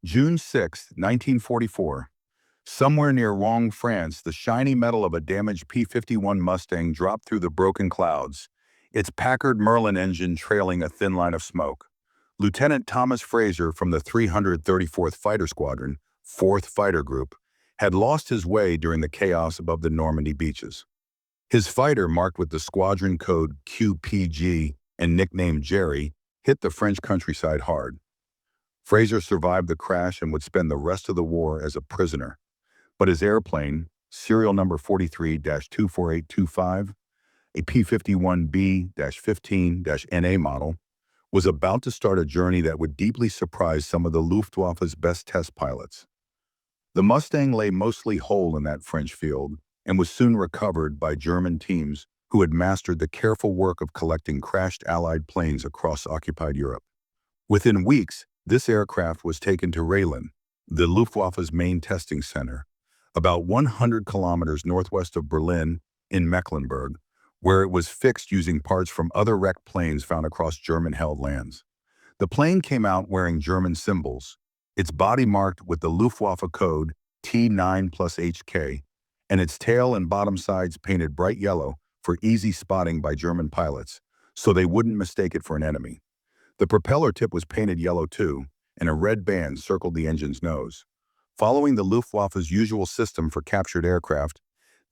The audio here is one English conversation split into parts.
June 6, 1944. Somewhere near Rouen, France, the shiny metal of a damaged P-51 Mustang dropped through the broken clouds, its Packard Merlin engine trailing a thin line of smoke. Lieutenant Thomas Fraser from the 334th Fighter Squadron, 4th Fighter Group, had lost his way during the chaos above the Normandy beaches. His fighter, marked with the squadron code QPG and nicknamed Jerry, hit the French countryside hard. Fraser survived the crash and would spend the rest of the war as a prisoner. But his airplane, serial number 43-24825, a P-51B-15-NA model, was about to start a journey that would deeply surprise some of the Luftwaffe's best test pilots. The Mustang lay mostly whole in that French field and was soon recovered by German teams who had mastered the careful work of collecting crashed Allied planes across occupied Europe. Within weeks, this aircraft was taken to Recklin, the Luftwaffe's main testing center, about 100 kilometers northwest of Berlin in Mecklenburg, where it was fixed using parts from other wrecked planes found across German-held lands. The plane came out wearing German symbols, its body marked with the Luftwaffe code T9+HK, and its tail and bottom sides painted bright yellow for easy spotting by German pilots, so they wouldn't mistake it for an enemy. The propeller tip was painted yellow too, and a red band circled the engine's nose. Following the Luftwaffe's usual system for captured aircraft,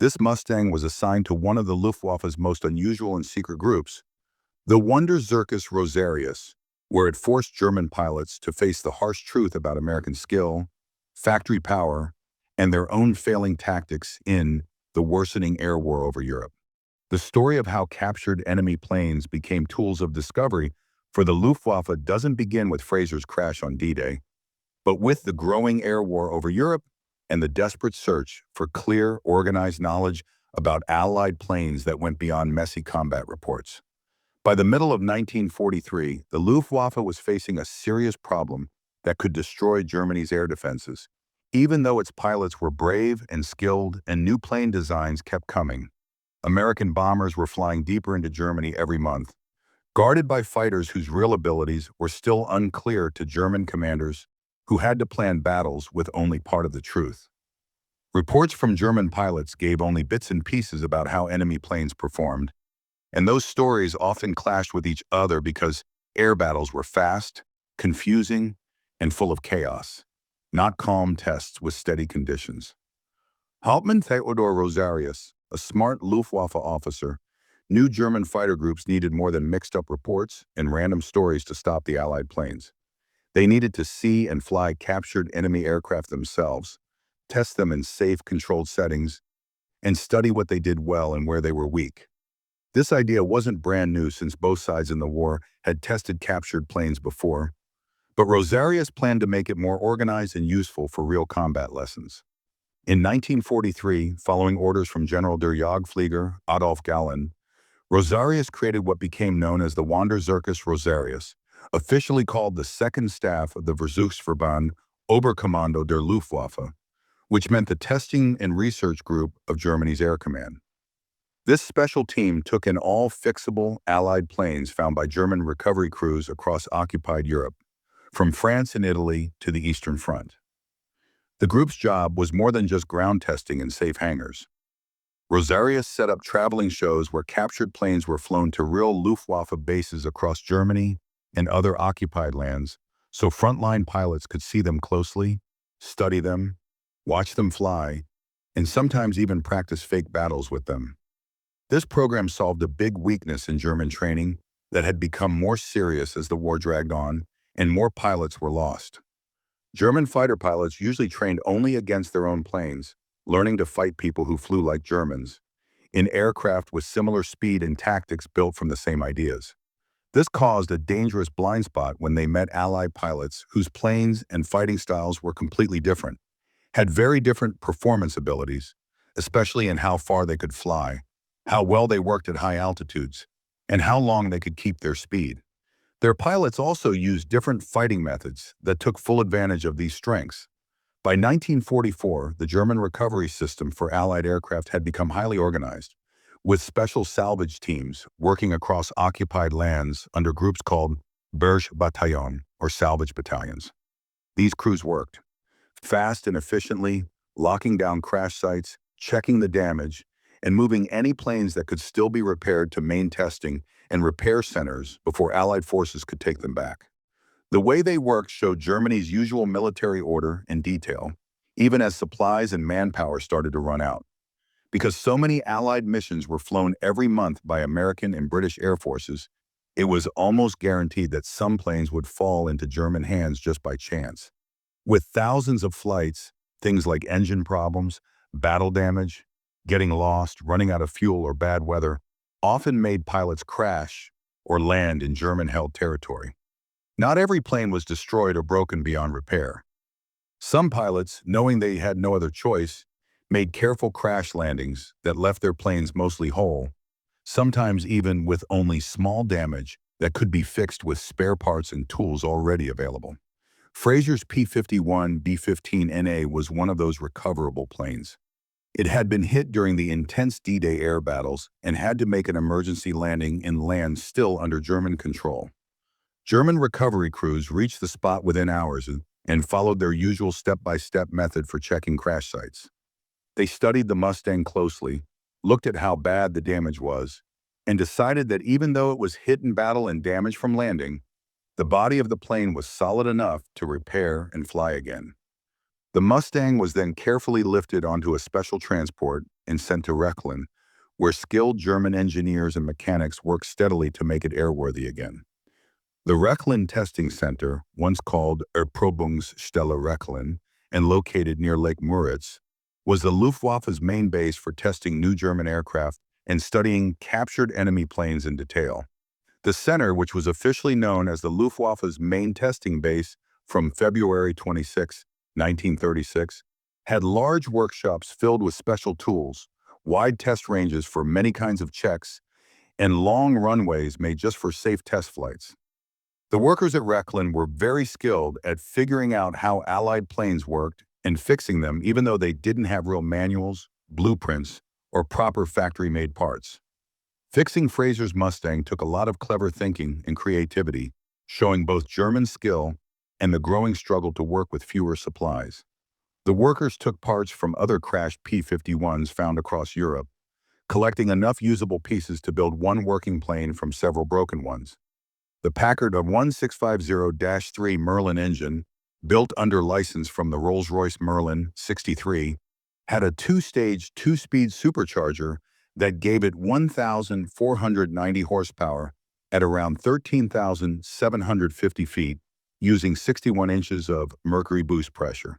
this Mustang was assigned to one of the Luftwaffe's most unusual and secret groups, the Wonder Zirkus Rosarius, where it forced German pilots to face the harsh truth about American skill, factory power, and their own failing tactics in the worsening air war over Europe. The story of how captured enemy planes became tools of discovery for the Luftwaffe doesn't begin with Fraser's crash on D-Day, but with the growing air war over Europe and the desperate search for clear, organized knowledge about Allied planes that went beyond messy combat reports. By the middle of 1943, the Luftwaffe was facing a serious problem that could destroy Germany's air defenses, even though its pilots were brave and skilled and new plane designs kept coming. American bombers were flying deeper into Germany every month, guarded by fighters whose real abilities were still unclear to German commanders who had to plan battles with only part of the truth. Reports from German pilots gave only bits and pieces about how enemy planes performed, and those stories often clashed with each other because air battles were fast, confusing, and full of chaos, not calm tests with steady conditions. Hauptmann Theodor Rosarius, a smart Luftwaffe officer, knew German fighter groups needed more than mixed-up reports and random stories to stop the Allied planes. They needed to see and fly captured enemy aircraft themselves, test them in safe, controlled settings, and study what they did well and where they were weak. This idea wasn't brand new since both sides in the war had tested captured planes before, but Rosarius planned to make it more organized and useful for real combat lessons. In 1943, following orders from General der Jagdflieger Adolf Galland, Rosarius created what became known as the Wander Zirkus Rosarius, officially called the Second Staff of the Versuchsverband Oberkommando der Luftwaffe, which meant the testing and research group of Germany's Air Command. This special team took in all fixable Allied planes found by German recovery crews across occupied Europe, from France and Italy to the Eastern Front. The group's job was more than just ground testing in safe hangars. Rosarius set up traveling shows where captured planes were flown to real Luftwaffe bases across Germany and other occupied lands, so frontline pilots could see them closely, study them, watch them fly, and sometimes even practice fake battles with them. This program solved a big weakness in German training that had become more serious as the war dragged on and more pilots were lost. German fighter pilots usually trained only against their own planes, learning to fight people who flew like Germans, in aircraft with similar speed and tactics built from the same ideas. This caused a dangerous blind spot when they met Allied pilots whose planes and fighting styles were completely different, had very different performance abilities, especially in how far they could fly, how well they worked at high altitudes, and how long they could keep their speed. Their pilots also used different fighting methods that took full advantage of these strengths. By 1944, the German recovery system for Allied aircraft had become highly organized, with special salvage teams working across occupied lands under groups called Bergbataillon, or salvage battalions. These crews worked fast and efficiently, locking down crash sites, checking the damage, and moving any planes that could still be repaired to main testing and repair centers before Allied forces could take them back. The way they worked showed Germany's usual military order and detail, even as supplies and manpower started to run out. Because so many Allied missions were flown every month by American and British air forces, it was almost guaranteed that some planes would fall into German hands just by chance. With thousands of flights, things like engine problems, battle damage, getting lost, running out of fuel, or bad weather often made pilots crash or land in German-held territory. Not every plane was destroyed or broken beyond repair. Some pilots, knowing they had no other choice, made careful crash landings that left their planes mostly whole, sometimes even with only small damage that could be fixed with spare parts and tools already available. Fraser's P-51 B-15NA was one of those recoverable planes. It had been hit during the intense D-Day air battles and had to make an emergency landing in land still under German control. German recovery crews reached the spot within hours and followed their usual step-by-step method for checking crash sites. They studied the Mustang closely, looked at how bad the damage was, and decided that even though it was hit in battle and damaged from landing, the body of the plane was solid enough to repair and fly again. The Mustang was then carefully lifted onto a special transport and sent to Recklin, where skilled German engineers and mechanics worked steadily to make it airworthy again. The Recklin Testing Center, once called Erprobungsstelle Recklin and located near Lake Müritz, was the Luftwaffe's main base for testing new German aircraft and studying captured enemy planes in detail. The center, which was officially known as the Luftwaffe's main testing base from February 26, 1936, had large workshops filled with special tools, wide test ranges for many kinds of checks, and long runways made just for safe test flights. The workers at Recklin were very skilled at figuring out how Allied planes worked and fixing them even though they didn't have real manuals, blueprints, or proper factory-made parts. Fixing Fraser's Mustang took a lot of clever thinking and creativity, showing both German skill and the growing struggle to work with fewer supplies. The workers took parts from other crashed P-51s found across Europe, collecting enough usable pieces to build one working plane from several broken ones. The Packard 1650-3 Merlin engine, built under license from the Rolls-Royce Merlin 63, had a two-stage, two-speed supercharger that gave it 1,490 horsepower at around 13,750 feet, using 61 inches of mercury boost pressure.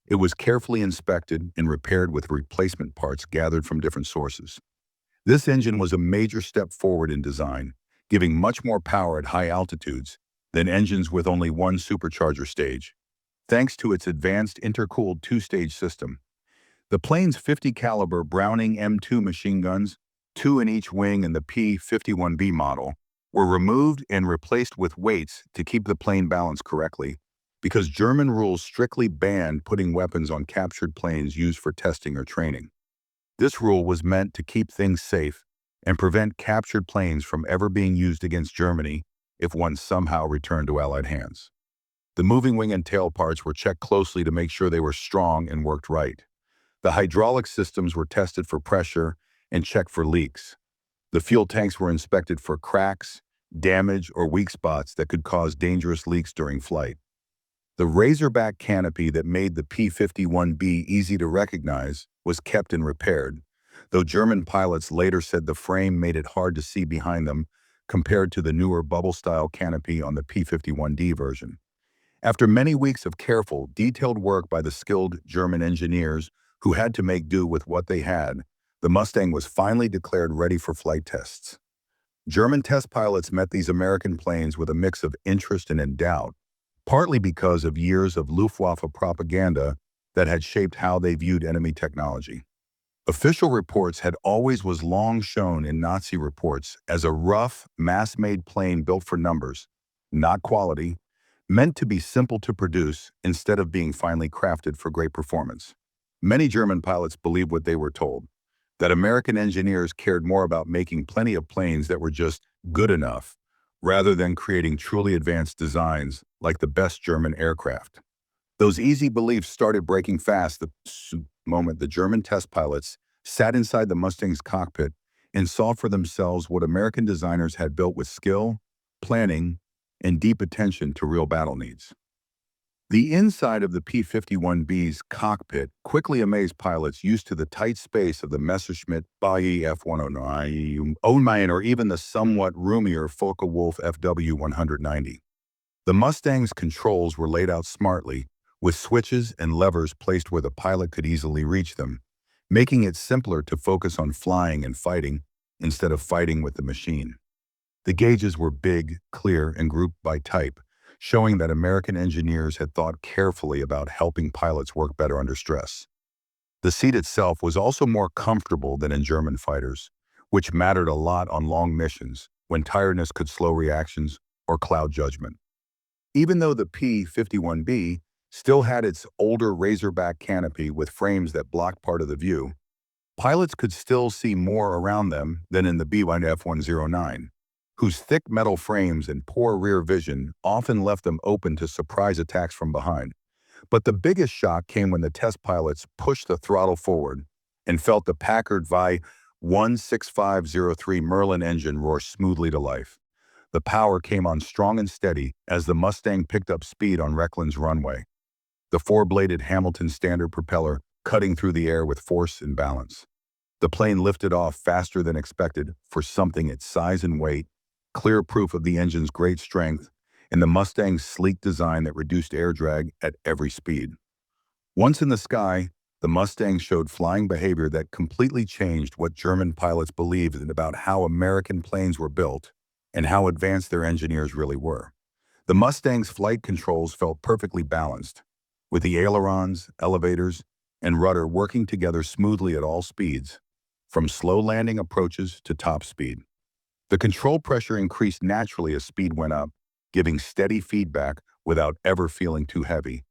It was carefully inspected and repaired with replacement parts gathered from different sources. This engine was a major step forward in design, giving much more power at high altitudes than engines with only one supercharger stage, thanks to its advanced intercooled two-stage system. The plane's 50 caliber Browning M2 machine guns, 2 in each wing in the P-51B model, were removed and replaced with weights to keep the plane balanced correctly, because German rules strictly banned putting weapons on captured planes used for testing or training. This rule was meant to keep things safe and prevent captured planes from ever being used against Germany if one somehow returned to Allied hands. The moving wing and tail parts were checked closely to make sure they were strong and worked right. The hydraulic systems were tested for pressure and checked for leaks. The fuel tanks were inspected for cracks, damage, or weak spots that could cause dangerous leaks during flight. The razorback canopy that made the P-51B easy to recognize was kept and repaired, though German pilots later said the frame made it hard to see behind them compared to the newer bubble-style canopy on the P-51D version. After many weeks of careful, detailed work by the skilled German engineers who had to make do with what they had, the Mustang was finally declared ready for flight tests. German test pilots met these American planes with a mix of interest and doubt, partly because of years of Luftwaffe propaganda that had shaped how they viewed enemy technology. Official reports had always was long shown in Nazi reports as a rough, mass-made plane built for numbers, not quality, meant to be simple to produce instead of being finely crafted for great performance. Many German pilots believed what they were told, that American engineers cared more about making plenty of planes that were just good enough, rather than creating truly advanced designs like the best German aircraft. Those easy beliefs started breaking fast the moment the German test pilots sat inside the Mustang's cockpit and saw for themselves what American designers had built with skill, planning, and deep attention to real battle needs. The inside of the P-51B's cockpit quickly amazed pilots used to the tight space of the Messerschmitt Bally F-109 or even the somewhat roomier Focke-Wulf FW-190. The Mustang's controls were laid out smartly, with switches and levers placed where the pilot could easily reach them, making it simpler to focus on flying and fighting instead of fighting with the machine. The gauges were big, clear, and grouped by type, showing that American engineers had thought carefully about helping pilots work better under stress. The seat itself was also more comfortable than in German fighters, which mattered a lot on long missions when tiredness could slow reactions or cloud judgment. Even though the P-51B still had its older razorback canopy with frames that blocked part of the view, pilots could still see more around them than in the B-1 F-109, whose thick metal frames and poor rear vision often left them open to surprise attacks from behind. But the biggest shock came when the test pilots pushed the throttle forward and felt the Packard VI 16503 Merlin engine roar smoothly to life. The power came on strong and steady as the Mustang picked up speed on Recklin's runway, the four-bladed Hamilton standard propeller cutting through the air with force and balance. The plane lifted off faster than expected for something its size and weight, clear proof of the engine's great strength, and the Mustang's sleek design that reduced air drag at every speed. Once in the sky, the Mustang showed flying behavior that completely changed what German pilots believed about how American planes were built and how advanced their engineers really were. The Mustang's flight controls felt perfectly balanced, with the ailerons, elevators, and rudder working together smoothly at all speeds, from slow landing approaches to top speed. The control pressure increased naturally as speed went up, giving steady feedback without ever feeling too heavy,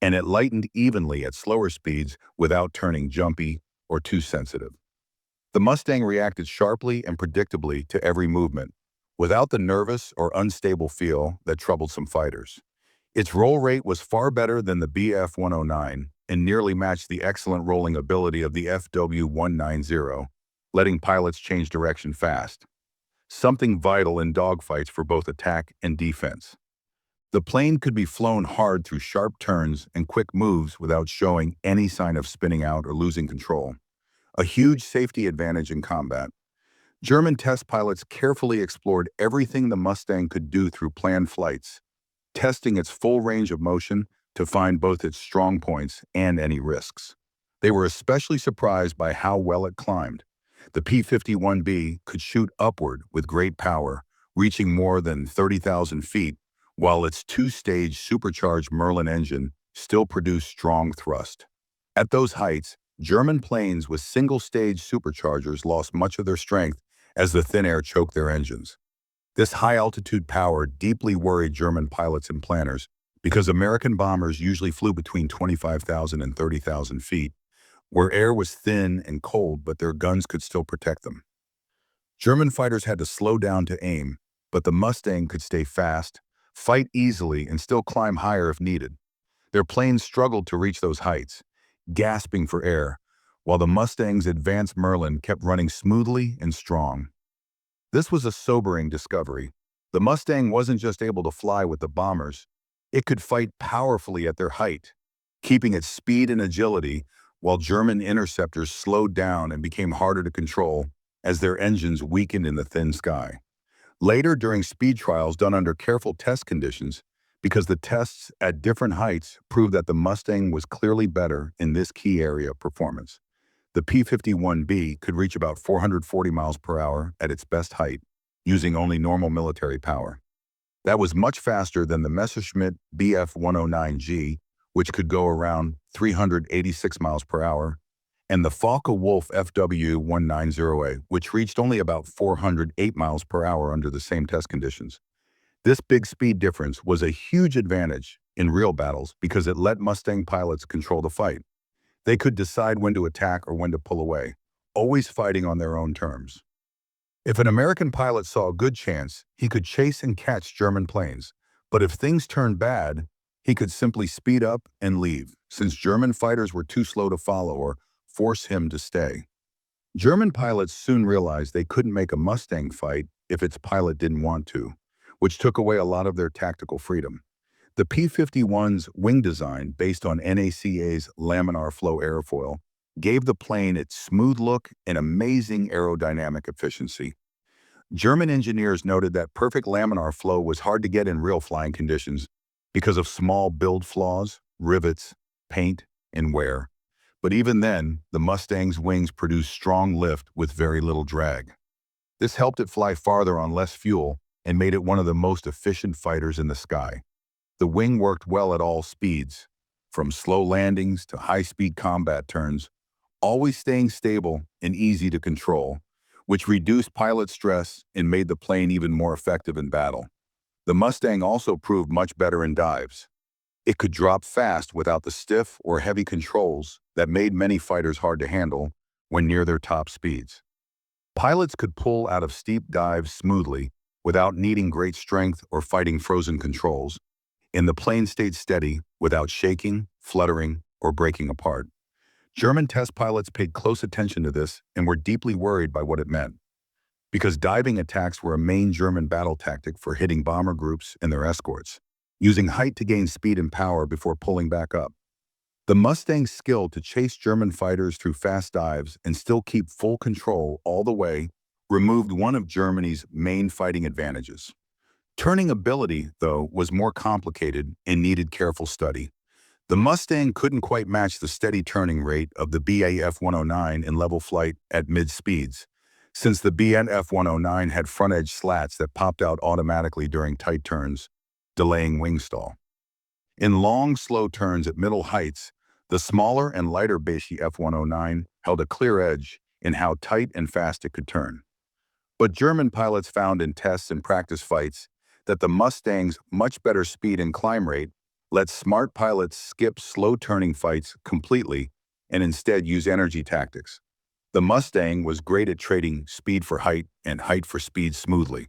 and it lightened evenly at slower speeds without turning jumpy or too sensitive. The Mustang reacted sharply and predictably to every movement, without the nervous or unstable feel that troubled some fighters. Its roll rate was far better than the BF-109 and nearly matched the excellent rolling ability of the FW-190, letting pilots change direction fast, something vital in dogfights for both attack and defense. The plane could be flown hard through sharp turns and quick moves without showing any sign of spinning out or losing control, a huge safety advantage in combat. German test pilots carefully explored everything the Mustang could do through planned flights, testing its full range of motion to find both its strong points and any risks. They were especially surprised by how well it climbed. The P-51B could shoot upward with great power, reaching more than 30,000 feet, while its two-stage supercharged Merlin engine still produced strong thrust. At those heights, German planes with single-stage superchargers lost much of their strength as the thin air choked their engines. This high-altitude power deeply worried German pilots and planners because American bombers usually flew between 25,000 and 30,000 feet, where air was thin and cold but their guns could still protect them. German fighters had to slow down to aim, but the Mustang could stay fast, fight easily, and still climb higher if needed. Their planes struggled to reach those heights, gasping for air, while the Mustang's advanced Merlin kept running smoothly and strong. This was a sobering discovery. The Mustang wasn't just able to fly with the bombers, it could fight powerfully at their height, keeping its speed and agility while German interceptors slowed down and became harder to control as their engines weakened in the thin sky. Later, during speed trials done under careful test conditions, because the tests at different heights proved that the Mustang was clearly better in this key area of performance. The P-51B could reach about 440 miles per hour at its best height, using only normal military power. That was much faster than the Messerschmitt Bf-109G, which could go around 386 miles per hour, and the Focke-Wulf FW-190A, which reached only about 408 miles per hour under the same test conditions. This big speed difference was a huge advantage in real battles because it let Mustang pilots control the fight. They could decide when to attack or when to pull away, always fighting on their own terms. If an American pilot saw a good chance, he could chase and catch German planes, but if things turned bad, He could simply speed up and leave, since German fighters were too slow to follow or force him to stay. German pilots soon realized they couldn't make a Mustang fight if its pilot didn't want to, which took away a lot of their tactical freedom. The P-51's wing design, based on NACA's laminar flow airfoil, gave the plane its smooth look and amazing aerodynamic efficiency. German engineers noted that perfect laminar flow was hard to get in real flying conditions because of small build flaws, rivets, paint, and wear. But even then, the Mustang's wings produced strong lift with very little drag. This helped it fly farther on less fuel and made it one of the most efficient fighters in the sky. The wing worked well at all speeds, from slow landings to high-speed combat turns, always staying stable and easy to control, which reduced pilot stress and made the plane even more effective in battle. The Mustang also proved much better in dives. It could drop fast without the stiff or heavy controls that made many fighters hard to handle when near their top speeds. Pilots could pull out of steep dives smoothly without needing great strength or fighting frozen controls, and the plane stayed steady without shaking, fluttering, or breaking apart. German test pilots paid close attention to this and were deeply worried by what it meant, because diving attacks were a main German battle tactic for hitting bomber groups and their escorts, using height to gain speed and power before pulling back up. The Mustang's skill to chase German fighters through fast dives and still keep full control all the way removed one of Germany's main fighting advantages. Turning ability, though, was more complicated and needed careful study. The Mustang couldn't quite match the steady turning rate of the BAF-109 in level flight at mid-speeds, since the BNF-109 had front-edge slats that popped out automatically during tight turns, delaying wing stall. In long, slow turns at middle heights, the smaller and lighter BAF-109 held a clear edge in how tight and fast it could turn. But German pilots found in tests and practice fights that the Mustang's much better speed and climb rate let smart pilots skip slow-turning fights completely and instead use energy tactics. The Mustang was great at trading speed for height and height for speed smoothly,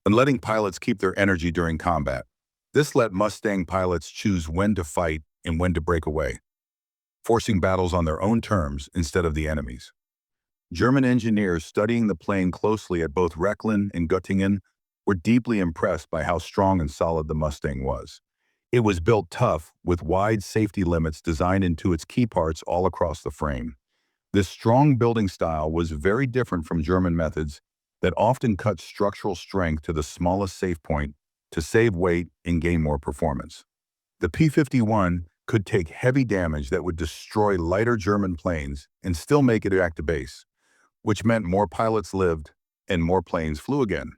and letting pilots keep their energy during combat. This let Mustang pilots choose when to fight and when to break away, forcing battles on their own terms instead of the enemy's. German engineers studying the plane closely at both Recklin and Göttingen were deeply impressed by how strong and solid the Mustang was. It was built tough, with wide safety limits designed into its key parts all across the frame. This strong building style was very different from German methods that often cut structural strength to the smallest safe point to save weight and gain more performance. The P-51 could take heavy damage that would destroy lighter German planes and still make it back to base, which meant more pilots lived and more planes flew again.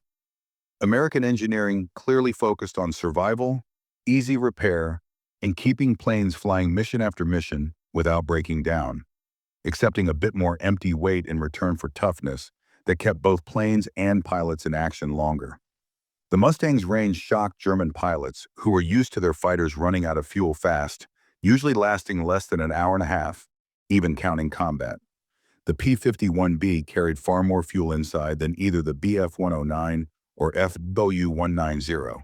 American engineering clearly focused on survival, easy repair, and keeping planes flying mission after mission without breaking down, accepting a bit more empty weight in return for toughness that kept both planes and pilots in action longer. The Mustang's range shocked German pilots, who were used to their fighters running out of fuel fast, usually lasting less than an hour and a half, even counting combat. The P-51B carried far more fuel inside than either the BF-109 or FW-190.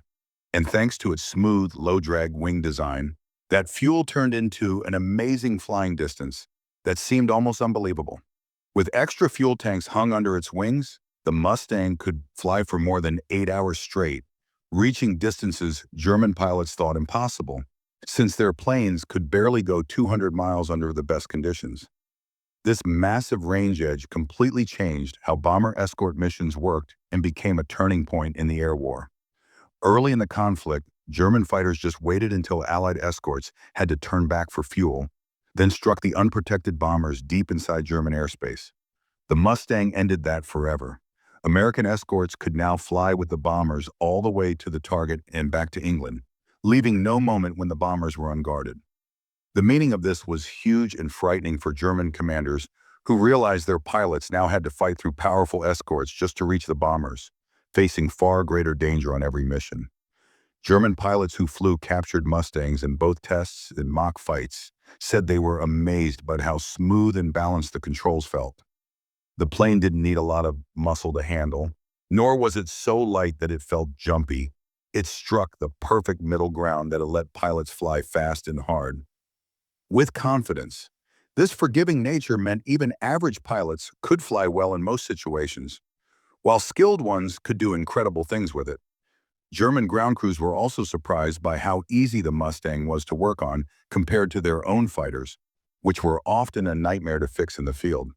And thanks to its smooth, low-drag wing design, that fuel turned into an amazing flying distance that seemed almost unbelievable. With extra fuel tanks hung under its wings, the Mustang could fly for more than 8 hours straight, reaching distances German pilots thought impossible, since their planes could barely go 200 miles under the best conditions. This massive range edge completely changed how bomber escort missions worked and became a turning point in the air war. Early in the conflict, German fighters just waited until Allied escorts had to turn back for fuel, then struck the unprotected bombers deep inside German airspace. The Mustang ended that forever. American escorts could now fly with the bombers all the way to the target and back to England, leaving no moment when the bombers were unguarded. The meaning of this was huge and frightening for German commanders who realized their pilots now had to fight through powerful escorts just to reach the bombers, facing far greater danger on every mission. German pilots who flew captured Mustangs in both tests and mock fights said they were amazed by how smooth and balanced the controls felt. The plane didn't need a lot of muscle to handle, nor was it so light that it felt jumpy. It struck the perfect middle ground that let pilots fly fast and hard. With confidence, this forgiving nature meant even average pilots could fly well in most situations, while skilled ones could do incredible things with it. German ground crews were also surprised by how easy the Mustang was to work on compared to their own fighters, which were often a nightmare to fix in the field.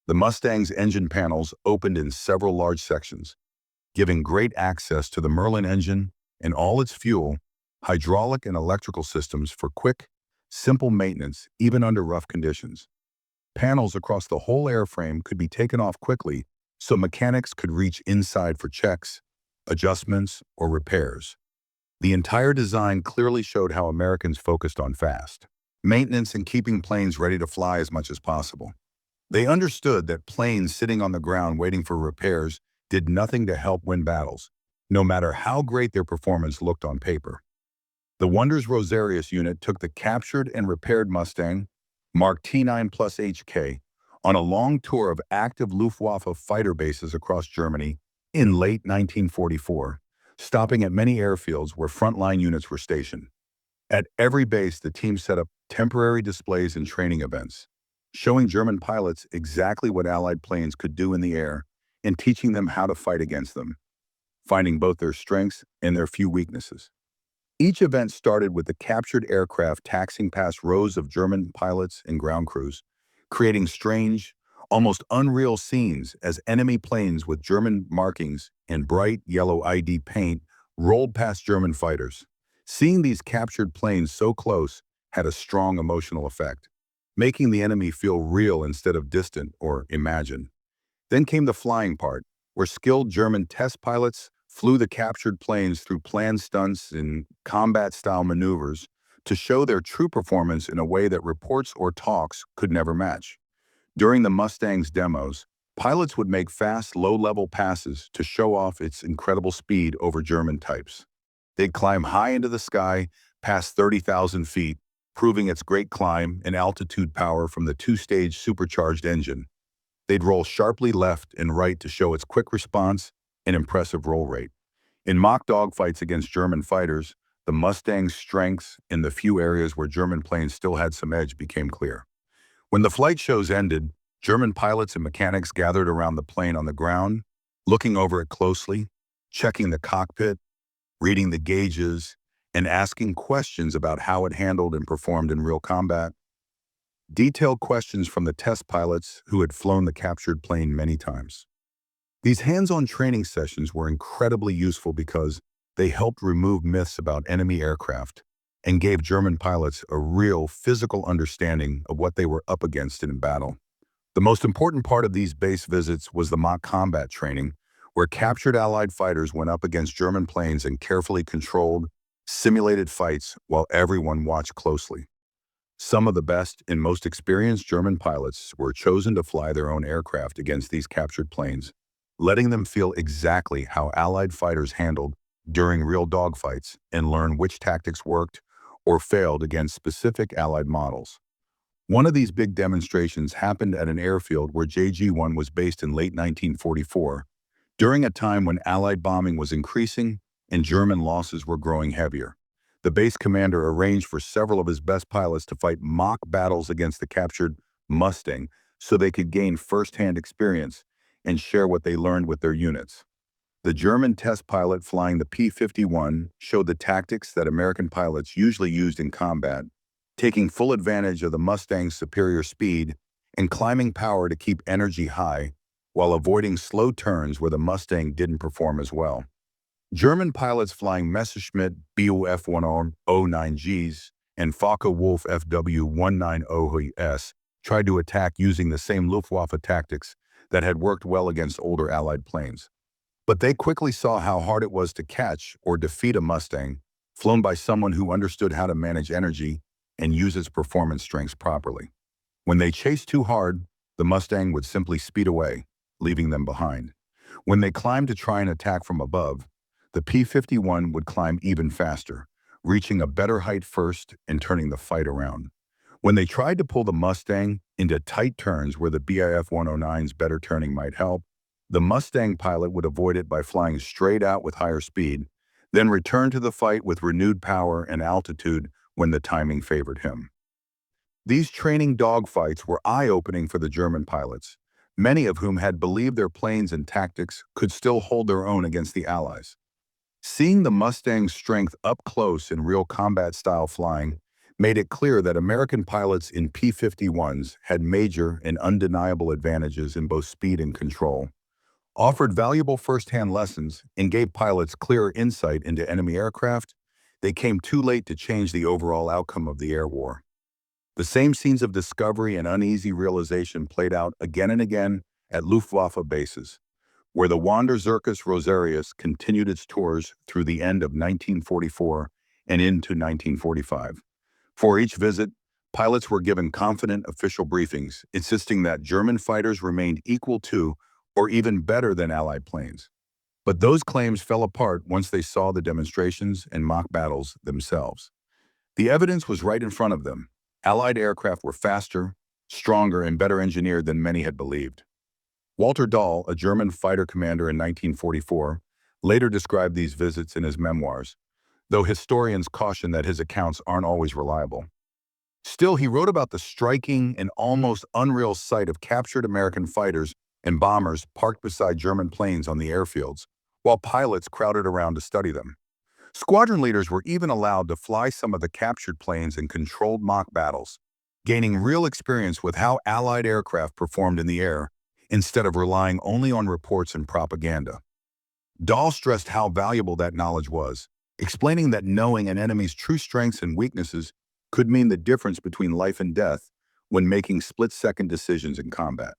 The Mustang's engine panels opened in several large sections, giving great access to the Merlin engine and all its fuel, hydraulic and electrical systems for quick, simple maintenance even under rough conditions. Panels across the whole airframe could be taken off quickly so mechanics could reach inside for checks, adjustments, or repairs. The entire design clearly showed how Americans focused on fast maintenance and keeping planes ready to fly as much as possible. They understood that planes sitting on the ground waiting for repairs did nothing to help win battles, no matter how great their performance looked on paper. The Wonders Rosarius unit took the captured and repaired Mustang, marked T9 plus HK, on a long tour of active Luftwaffe fighter bases across Germany in late 1944, stopping at many airfields where frontline units were stationed. At every base, the team set up temporary displays and training events, showing German pilots exactly what Allied planes could do in the air and teaching them how to fight against them, finding both their strengths and their few weaknesses. Each event started with the captured aircraft taxiing past rows of German pilots and ground crews, creating strange, almost unreal scenes as enemy planes with German markings and bright yellow ID paint rolled past German fighters. Seeing these captured planes so close had a strong emotional effect, making the enemy feel real instead of distant or imagined. Then came the flying part, where skilled German test pilots flew the captured planes through planned stunts and combat-style maneuvers to show their true performance in a way that reports or talks could never match. During the Mustang's demos, pilots would make fast, low-level passes to show off its incredible speed over German types. They'd climb high into the sky, past 30,000 feet, proving its great climb and altitude power from the two-stage supercharged engine. They'd roll sharply left and right to show its quick response and impressive roll rate. In mock dogfights against German fighters, the Mustang's strengths in the few areas where German planes still had some edge became clear. When the flight shows ended, German pilots and mechanics gathered around the plane on the ground, looking over it closely, checking the cockpit, reading the gauges, and asking questions about how it handled and performed in real combat. Detailed questions from the test pilots who had flown the captured plane many times. These hands-on training sessions were incredibly useful because they helped remove myths about enemy aircraft and gave German pilots a real physical understanding of what they were up against in battle. The most important part of these base visits was the mock combat training, where captured Allied fighters went up against German planes in carefully controlled, simulated fights while everyone watched closely. Some of the best and most experienced German pilots were chosen to fly their own aircraft against these captured planes, letting them feel exactly how Allied fighters handled during real dogfights and learn which tactics worked or failed against specific Allied models. One of these big demonstrations happened at an airfield where JG-1 was based in late 1944, during a time when Allied bombing was increasing and German losses were growing heavier. The base commander arranged for several of his best pilots to fight mock battles against the captured Mustang so they could gain first-hand experience and share what they learned with their units. The German test pilot flying the P-51 showed the tactics that American pilots usually used in combat, taking full advantage of the Mustang's superior speed and climbing power to keep energy high while avoiding slow turns where the Mustang didn't perform as well. German pilots flying Messerschmitt Bf-109Gs and Focke-Wulf FW-190s tried to attack using the same Luftwaffe tactics that had worked well against older Allied planes. But they quickly saw how hard it was to catch or defeat a Mustang flown by someone who understood how to manage energy and use its performance strengths properly. When they chased too hard, the Mustang would simply speed away, leaving them behind. When they climbed to try and attack from above, the P-51 would climb even faster, reaching a better height first and turning the fight around. When they tried to pull the Mustang into tight turns where the Bf-109's better turning might help, the Mustang pilot would avoid it by flying straight out with higher speed, then returned to the fight with renewed power and altitude when the timing favored him. These training dogfights were eye-opening for the German pilots, many of whom had believed their planes and tactics could still hold their own against the Allies. Seeing the Mustang's strength up close in real combat-style flying made it clear that American pilots in P-51s had major and undeniable advantages in both speed and control, offered valuable first-hand lessons, and gave pilots clearer insight into enemy aircraft. They came too late to change the overall outcome of the air war. The same scenes of discovery and uneasy realization played out again and again at Luftwaffe bases, where the Wander Zirkus Rosarius continued its tours through the end of 1944 and into 1945. For each visit, pilots were given confident official briefings, insisting that German fighters remained equal to or even better than Allied planes. But those claims fell apart once they saw the demonstrations and mock battles themselves. The evidence was right in front of them. Allied aircraft were faster, stronger, and better engineered than many had believed. Walter Dahl, a German fighter commander in 1944, later described these visits in his memoirs, though historians caution that his accounts aren't always reliable. Still, he wrote about the striking and almost unreal sight of captured American fighters and bombers parked beside German planes on the airfields, while pilots crowded around to study them. Squadron leaders were even allowed to fly some of the captured planes in controlled mock battles, gaining real experience with how Allied aircraft performed in the air instead of relying only on reports and propaganda. Dahl stressed how valuable that knowledge was, explaining that knowing an enemy's true strengths and weaknesses could mean the difference between life and death when making split-second decisions in combat.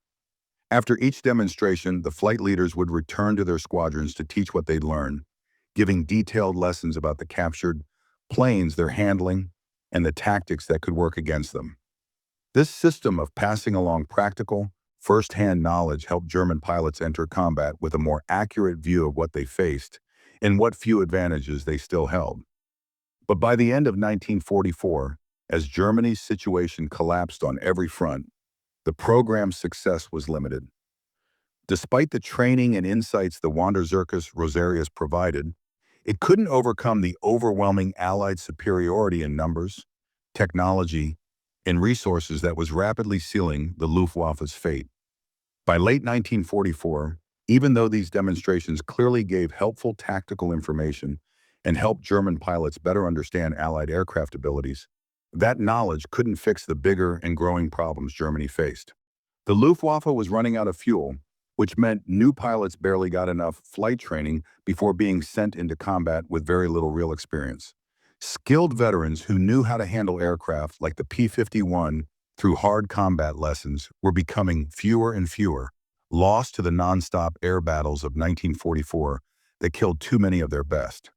After each demonstration, the flight leaders would return to their squadrons to teach what they'd learned, giving detailed lessons about the captured planes, their handling, and the tactics that could work against them. This system of passing along practical, first-hand knowledge helped German pilots enter combat with a more accurate view of what they faced and what few advantages they still held. But by the end of 1944, as Germany's situation collapsed on every front, the program's success was limited. Despite the training and insights the Wander Zirkus Rosarius provided, it couldn't overcome the overwhelming Allied superiority in numbers, technology, and resources that was rapidly sealing the Luftwaffe's fate. By late 1944, even though these demonstrations clearly gave helpful tactical information and helped German pilots better understand Allied aircraft abilities, that knowledge couldn't fix the bigger and growing problems Germany faced. The Luftwaffe was running out of fuel, which meant new pilots barely got enough flight training before being sent into combat with very little real experience. Skilled veterans who knew how to handle aircraft like the P-51 through hard combat lessons were becoming fewer and fewer, lost to the nonstop air battles of 1944 that killed too many of their best.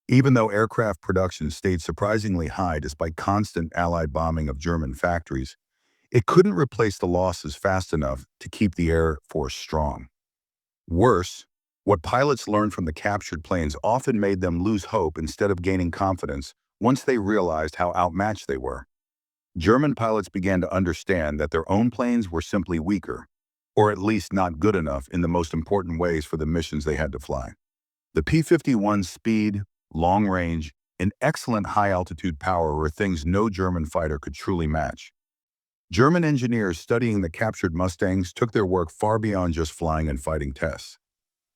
Even though aircraft production stayed surprisingly high despite constant Allied bombing of German factories, it couldn't replace the losses fast enough to keep the Air Force strong. Worse, what pilots learned from the captured planes often made them lose hope instead of gaining confidence once they realized how outmatched they were. German pilots began to understand that their own planes were simply weaker, or at least not good enough in the most important ways for the missions they had to fly. The P-51's speed, long range, and excellent high-altitude power were things no German fighter could truly match. German engineers studying the captured Mustangs took their work far beyond just flying and fighting tests.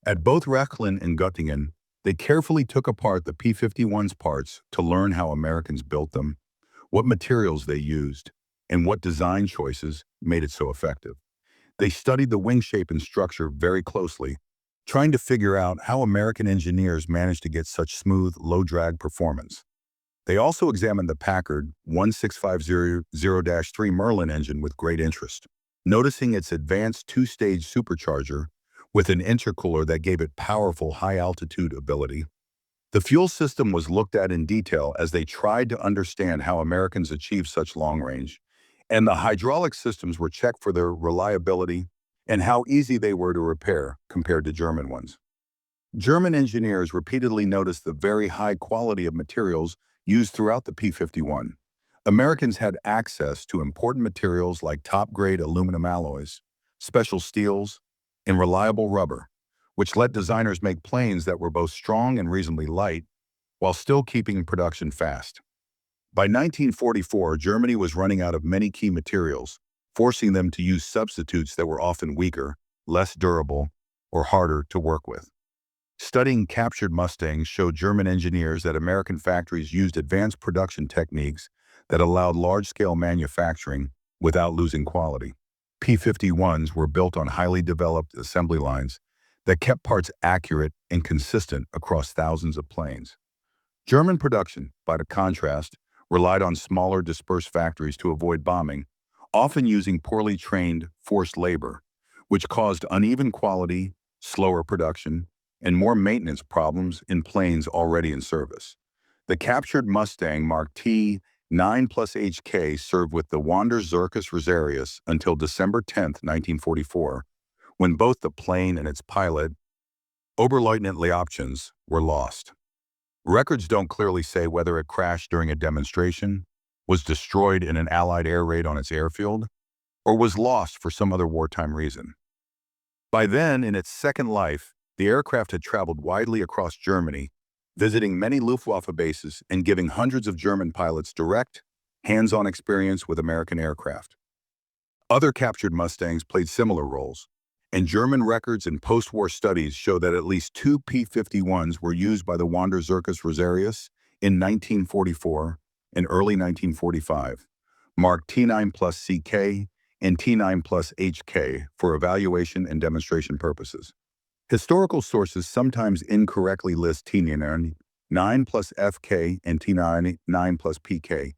At both Recklin and Göttingen, they carefully took apart the P-51's parts to learn how Americans built them, what materials they used, and what design choices made it so effective. They studied the wing shape and structure very closely, trying to figure out how American engineers managed to get such smooth, low-drag performance. They also examined the Packard 16500-3 Merlin engine with great interest, noticing its advanced two-stage supercharger with an intercooler that gave it powerful high-altitude ability. The fuel system was looked at in detail as they tried to understand how Americans achieved such long range, and the hydraulic systems were checked for their reliability and how easy they were to repair compared to German ones. German engineers repeatedly noticed the very high quality of materials used throughout the P-51. Americans had access to important materials like top-grade aluminum alloys, special steels, and reliable rubber, which let designers make planes that were both strong and reasonably light while still keeping production fast. By 1944, Germany was running out of many key materials, forcing them to use substitutes that were often weaker, less durable, or harder to work with. Studying captured Mustangs showed German engineers that American factories used advanced production techniques that allowed large-scale manufacturing without losing quality. P-51s were built on highly developed assembly lines that kept parts accurate and consistent across thousands of planes. German production, by contrast, relied on smaller dispersed factories to avoid bombing, often using poorly trained, forced labor, which caused uneven quality, slower production, and more maintenance problems in planes already in service. The captured Mustang Mark T9 plus HK served with the Wander Zirkus Rosarius until December 10, 1944, when both the plane and its pilot, Oberleutnant Leopchens, were lost. Records don't clearly say whether it crashed during a demonstration, was destroyed in an Allied air raid on its airfield, or was lost for some other wartime reason. By then, in its second life, the aircraft had traveled widely across Germany, visiting many Luftwaffe bases and giving hundreds of German pilots direct, hands-on experience with American aircraft. Other captured Mustangs played similar roles, and German records and post-war studies show that at least 2 P-51s were used by the Wander Zirkus Rosarius in 1944 and early 1945, marked T9 plus CK and T9 plus HK for evaluation and demonstration purposes. Historical sources sometimes incorrectly list T9 plus FK and T9 plus PK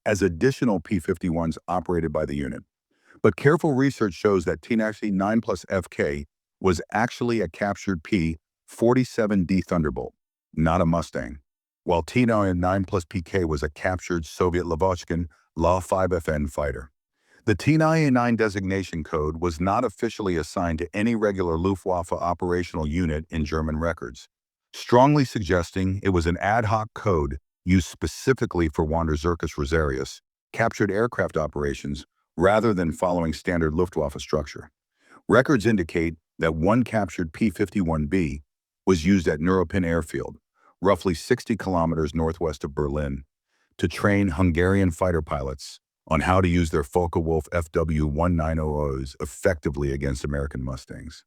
as additional P-51s operated by the unit. But careful research shows that T9 plus FK was actually a captured P-47D Thunderbolt, not a Mustang, while T9 plus PK was a captured Soviet Lavochkin La-5FN fighter. The T9 designation code was not officially assigned to any regular Luftwaffe operational unit in German records, strongly suggesting it was an ad hoc code used specifically for Wander Zirkus Rosarius, captured aircraft operations, rather than following standard Luftwaffe structure. Records indicate that one captured P-51B was used at Neuruppin Airfield, roughly 60 kilometers northwest of Berlin, to train Hungarian fighter pilots on how to use their Focke-Wulf FW-1900s effectively against American Mustangs.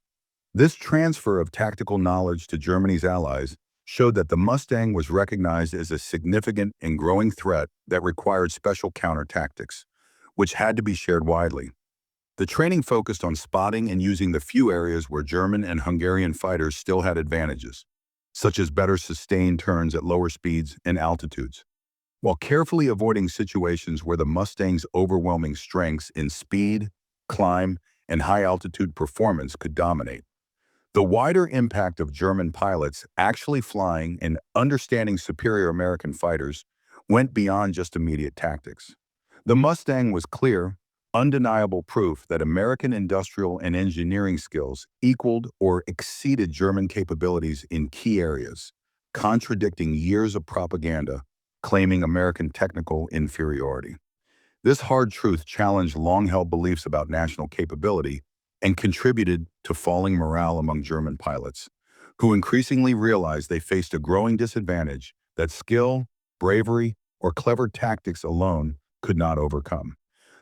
This transfer of tactical knowledge to Germany's allies showed that the Mustang was recognized as a significant and growing threat that required special counter-tactics, which had to be shared widely. The training focused on spotting and using the few areas where German and Hungarian fighters still had advantages, such as better sustained turns at lower speeds and altitudes, while carefully avoiding situations where the Mustang's overwhelming strengths in speed, climb, and high-altitude performance could dominate. The wider impact of German pilots actually flying and understanding superior American fighters went beyond just immediate tactics. The Mustang was clear, undeniable proof that American industrial and engineering skills equaled or exceeded German capabilities in key areas, contradicting years of propaganda claiming American technical inferiority. This hard truth challenged long-held beliefs about national capability and contributed to falling morale among German pilots, who increasingly realized they faced a growing disadvantage that skill, bravery, or clever tactics alone could not overcome.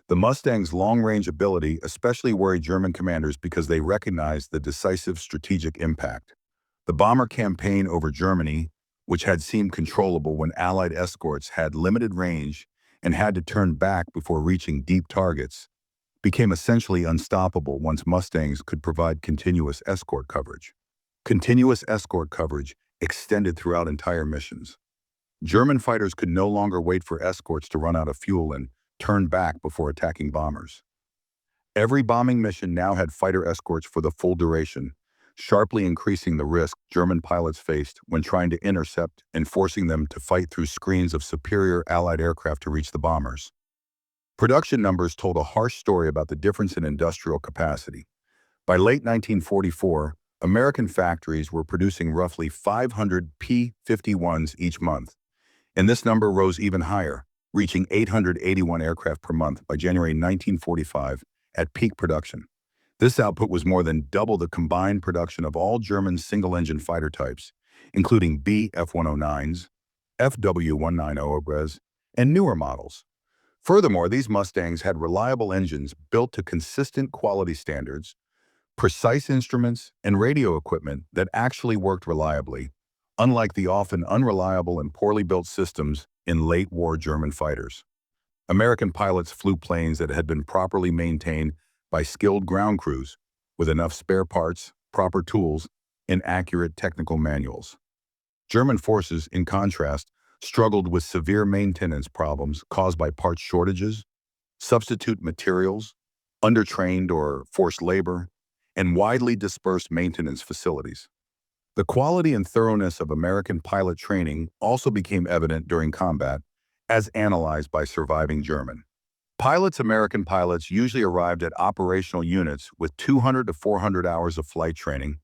The Mustang's long-range ability especially worried German commanders because they recognized the decisive strategic impact. The bomber campaign over Germany, which had seemed controllable when Allied escorts had limited range and had to turn back before reaching deep targets, became essentially unstoppable once Mustangs could provide continuous escort coverage. Continuous escort coverage extended throughout entire missions. German fighters could no longer wait for escorts to run out of fuel and turn back before attacking bombers. Every bombing mission now had fighter escorts for the full duration, sharply increasing the risk German pilots faced when trying to intercept and forcing them to fight through screens of superior Allied aircraft to reach the bombers. Production numbers told a harsh story about the difference in industrial capacity. By late 1944, American factories were producing roughly 500 P-51s each month, and this number rose even higher, reaching 881 aircraft per month by January 1945 at peak production. This output was more than double the combined production of all German single-engine fighter types, including Bf-109s, FW-190 and newer models. Furthermore, these Mustangs had reliable engines built to consistent quality standards, precise instruments, and radio equipment that actually worked reliably, unlike the often unreliable and poorly built systems in late-war German fighters. American pilots flew planes that had been properly maintained by skilled ground crews with enough spare parts, proper tools, and accurate technical manuals. German forces, in contrast, struggled with severe maintenance problems caused by parts shortages, substitute materials, undertrained or forced labor, and widely dispersed maintenance facilities. The quality and thoroughness of American pilot training also became evident during combat, as analyzed by surviving German American pilots usually arrived at operational units with 200 to 400 hours of flight training,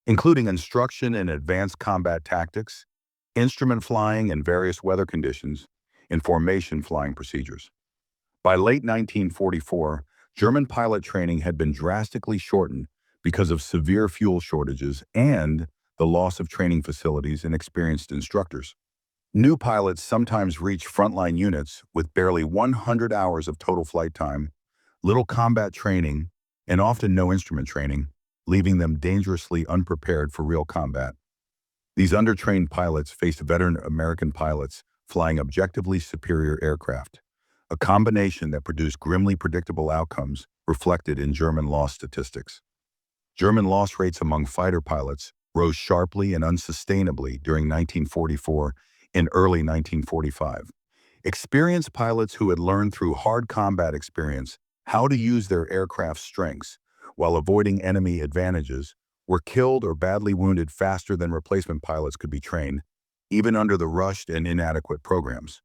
including instruction in advanced combat tactics, instrument flying in various weather conditions, and formation flying procedures. By late 1944, German pilot training had been drastically shortened because of severe fuel shortages and the loss of training facilities and experienced instructors. New pilots sometimes reach frontline units with barely 100 hours of total flight time, little combat training, and often no instrument training, leaving them dangerously unprepared for real combat. These undertrained pilots faced veteran American pilots flying objectively superior aircraft, a combination that produced grimly predictable outcomes reflected in German loss statistics. German loss rates among fighter pilots rose sharply and unsustainably during 1944 and early 1945. Experienced pilots who had learned through hard combat experience how to use their aircraft's strengths while avoiding enemy advantages were killed or badly wounded faster than replacement pilots could be trained, even under the rushed and inadequate programs.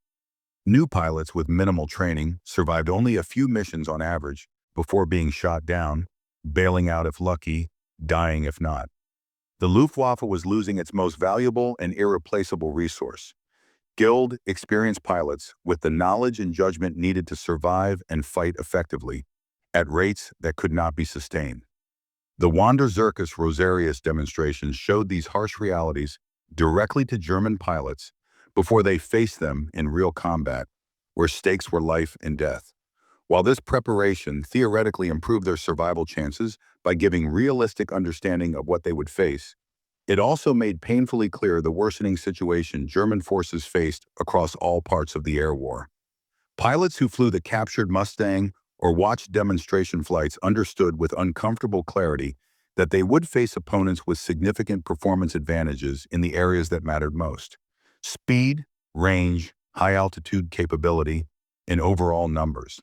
New pilots with minimal training survived only a few missions on average before being shot down, bailing out if lucky, dying if not. The Luftwaffe was losing its most valuable and irreplaceable resource: skilled, experienced pilots with the knowledge and judgment needed to survive and fight effectively at rates that could not be sustained. The Wander Zirkus Rosarius demonstrations showed these harsh realities directly to German pilots before they faced them in real combat, where stakes were life and death. While this preparation theoretically improved their survival chances by giving realistic understanding of what they would face, it also made painfully clear the worsening situation German forces faced across all parts of the air war. Pilots who flew the captured Mustang or watched demonstration flights understood with uncomfortable clarity that they would face opponents with significant performance advantages in the areas that mattered most: speed, range, high-altitude capability, and overall numbers.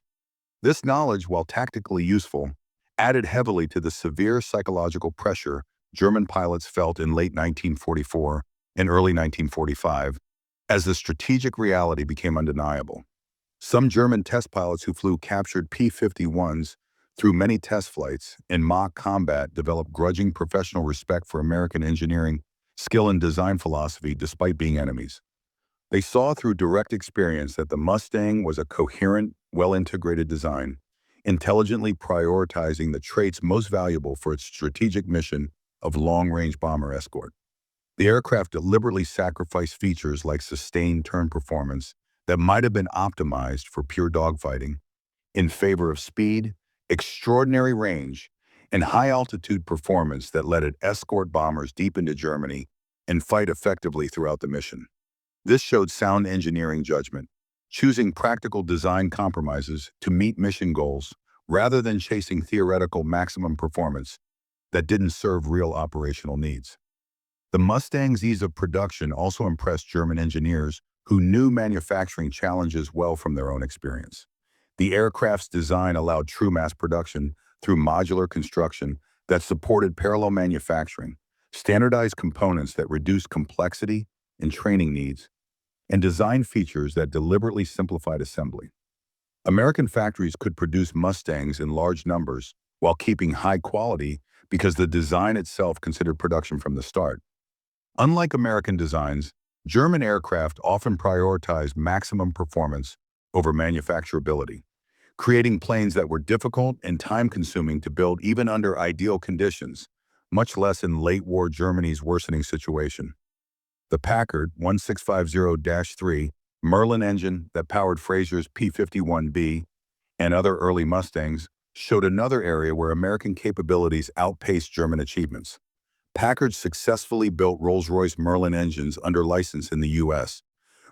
This knowledge, while tactically useful, added heavily to the severe psychological pressure German pilots felt in late 1944 and early 1945 as the strategic reality became undeniable. Some German test pilots who flew captured P-51s through many test flights in mock combat developed grudging professional respect for American engineering, skill, and design philosophy despite being enemies. They saw through direct experience that the Mustang was a coherent, well-integrated design, intelligently prioritizing the traits most valuable for its strategic mission of long-range bomber escort. The aircraft deliberately sacrificed features like sustained turn performance that might have been optimized for pure dogfighting in favor of speed, extraordinary range, and high-altitude performance that let it escort bombers deep into Germany and fight effectively throughout the mission. This showed sound engineering judgment, choosing practical design compromises to meet mission goals rather than chasing theoretical maximum performance that didn't serve real operational needs. The Mustang's ease of production also impressed German engineers who knew manufacturing challenges well from their own experience. The aircraft's design allowed true mass production through modular construction that supported parallel manufacturing, standardized components that reduced complexity and training needs, and design features that deliberately simplified assembly. American factories could produce Mustangs in large numbers while keeping high quality because the design itself considered production from the start. Unlike American designs, German aircraft often prioritized maximum performance over manufacturability, creating planes that were difficult and time-consuming to build even under ideal conditions, much less in late-war Germany's worsening situation. The Packard 1650-3 Merlin engine that powered Fraser's P-51B and other early Mustangs showed another area where American capabilities outpaced German achievements. Packard successfully built Rolls-Royce Merlin engines under license in the U.S.,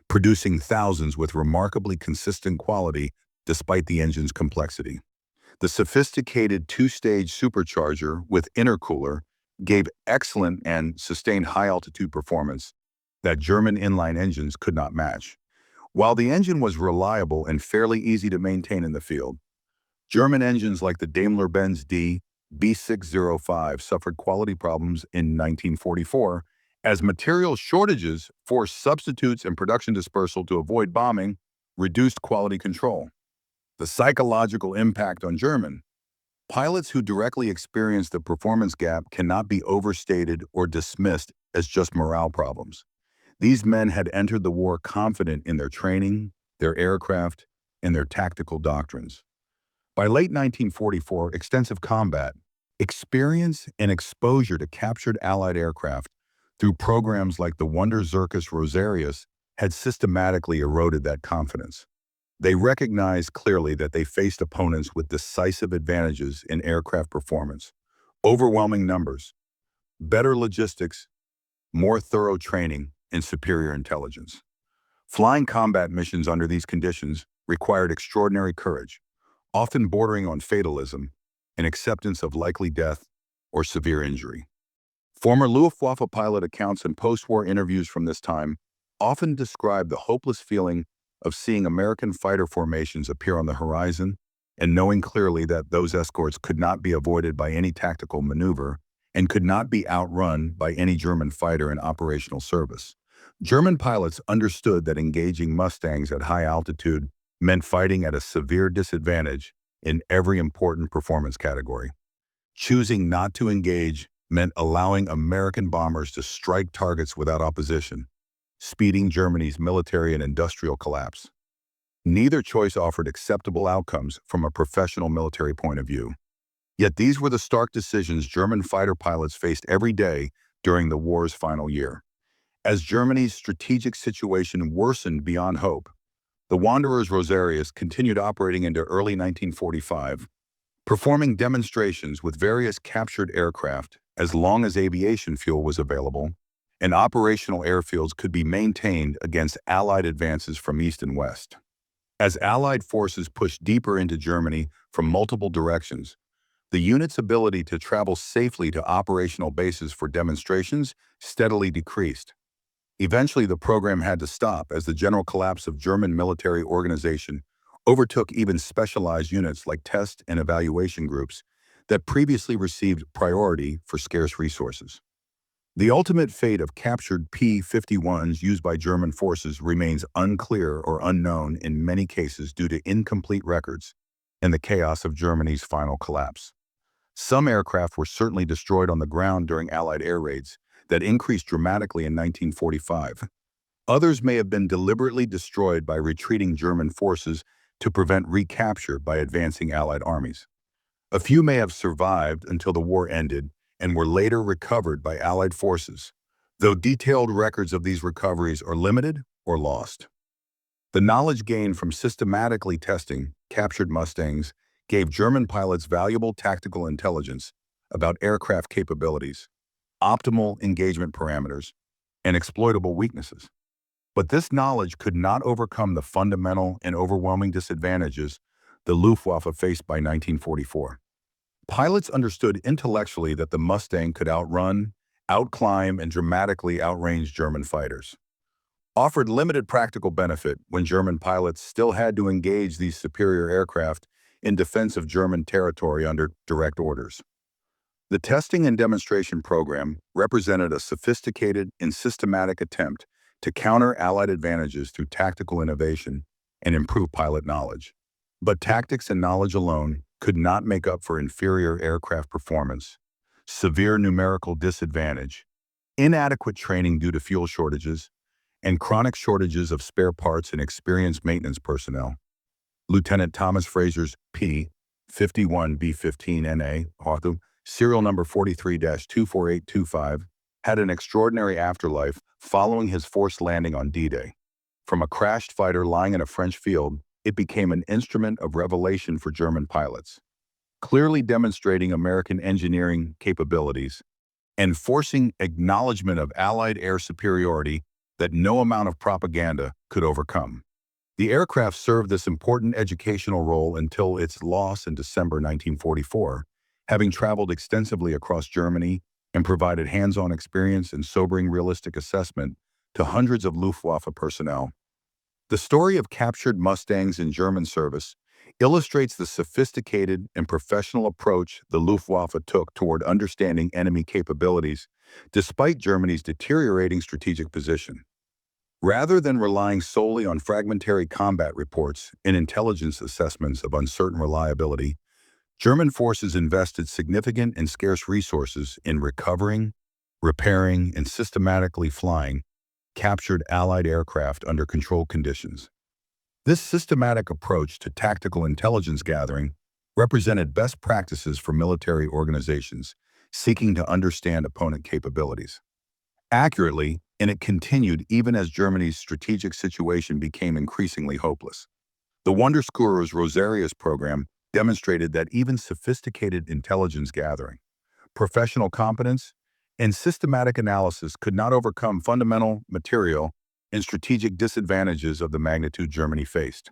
producing thousands with remarkably consistent quality despite the engine's complexity. The sophisticated two-stage supercharger with intercooler gave excellent and sustained high-altitude performance that German inline engines could not match. While the engine was reliable and fairly easy to maintain in the field, German engines like the Daimler-Benz D B605 suffered quality problems in 1944 as material shortages forced substitutes and production dispersal to avoid bombing, reduced quality control. The psychological impact on German pilots who directly experienced the performance gap cannot be overstated or dismissed as just morale problems. These men had entered the war confident in their training, their aircraft, and their tactical doctrines. By late 1944, extensive combat, experience, and exposure to captured Allied aircraft through programs like the Wonder Zirkus Rosarius had systematically eroded that confidence. They recognized clearly that they faced opponents with decisive advantages in aircraft performance, overwhelming numbers, better logistics, more thorough training, and superior intelligence. Flying combat missions under these conditions required extraordinary courage, often bordering on fatalism, and acceptance of likely death or severe injury. Former Luftwaffe pilot accounts and post-war interviews from this time often describe the hopeless feeling of seeing American fighter formations appear on the horizon and knowing clearly that those escorts could not be avoided by any tactical maneuver and could not be outrun by any German fighter in operational service. German pilots understood that engaging Mustangs at high altitude meant fighting at a severe disadvantage in every important performance category. Choosing not to engage meant allowing American bombers to strike targets without opposition, speeding Germany's military and industrial collapse. Neither choice offered acceptable outcomes from a professional military point of view. Yet these were the stark decisions German fighter pilots faced every day during the war's final year. As Germany's strategic situation worsened beyond hope, the Wanderers Rosarius continued operating into early 1945, performing demonstrations with various captured aircraft as long as aviation fuel was available, and operational airfields could be maintained against Allied advances from east and west. As Allied forces pushed deeper into Germany from multiple directions, the unit's ability to travel safely to operational bases for demonstrations steadily decreased. Eventually, the program had to stop as the general collapse of German military organization overtook even specialized units like test and evaluation groups that previously received priority for scarce resources. The ultimate fate of captured P-51s used by German forces remains unclear or unknown in many cases due to incomplete records and the chaos of Germany's final collapse. Some aircraft were certainly destroyed on the ground during Allied air raids that increased dramatically in 1945. Others may have been deliberately destroyed by retreating German forces to prevent recapture by advancing Allied armies. A few may have survived until the war ended and were later recovered by Allied forces, though detailed records of these recoveries are limited or lost. The knowledge gained from systematically testing captured Mustangs gave German pilots valuable tactical intelligence about aircraft capabilities, optimal engagement parameters, and exploitable weaknesses. But this knowledge could not overcome the fundamental and overwhelming disadvantages the Luftwaffe faced by 1944. Pilots understood intellectually that the Mustang could outrun, outclimb, and dramatically outrange German fighters. Offered limited practical benefit when German pilots still had to engage these superior aircraft in defense of German territory under direct orders. The testing and demonstration program represented a sophisticated and systematic attempt to counter Allied advantages through tactical innovation and improve pilot knowledge. But tactics and knowledge alone could not make up for inferior aircraft performance, severe numerical disadvantage, inadequate training due to fuel shortages, and chronic shortages of spare parts and experienced maintenance personnel. Lieutenant Thomas Fraser's P-51 B-15NA, Hawthorne, serial number 43-24825, had an extraordinary afterlife following his forced landing on D-Day. From a crashed fighter lying in a French field, it became an instrument of revelation for German pilots, clearly demonstrating American engineering capabilities and forcing acknowledgement of Allied air superiority that no amount of propaganda could overcome. The aircraft served this important educational role until its loss in December 1944, having traveled extensively across Germany and provided hands-on experience and sobering realistic assessment to hundreds of Luftwaffe personnel. The story of captured Mustangs in German service illustrates the sophisticated and professional approach the Luftwaffe took toward understanding enemy capabilities, despite Germany's deteriorating strategic position. Rather than relying solely on fragmentary combat reports and intelligence assessments of uncertain reliability, German forces invested significant and scarce resources in recovering, repairing, and systematically flying captured Allied aircraft under controlled conditions. This systematic approach to tactical intelligence gathering represented best practices for military organizations seeking to understand opponent capabilities accurately, and it continued even as Germany's strategic situation became increasingly hopeless. The Wunderschutz's Rosarius program demonstrated that even sophisticated intelligence gathering, professional competence, and systematic analysis could not overcome fundamental material and strategic disadvantages of the magnitude Germany faced.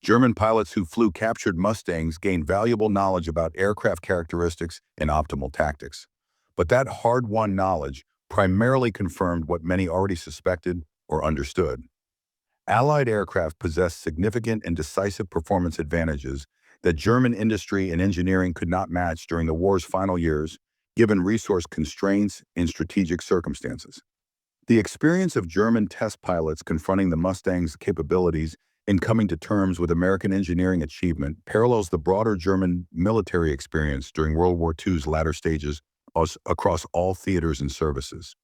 German pilots who flew captured Mustangs gained valuable knowledge about aircraft characteristics and optimal tactics. But that hard-won knowledge primarily confirmed what many already suspected or understood. Allied aircraft possessed significant and decisive performance advantages that German industry and engineering could not match during the war's final years, given resource constraints and strategic circumstances. The experience of German test pilots confronting the Mustang's capabilities and coming to terms with American engineering achievement parallels the broader German military experience during World War II's latter stages across all theaters and services.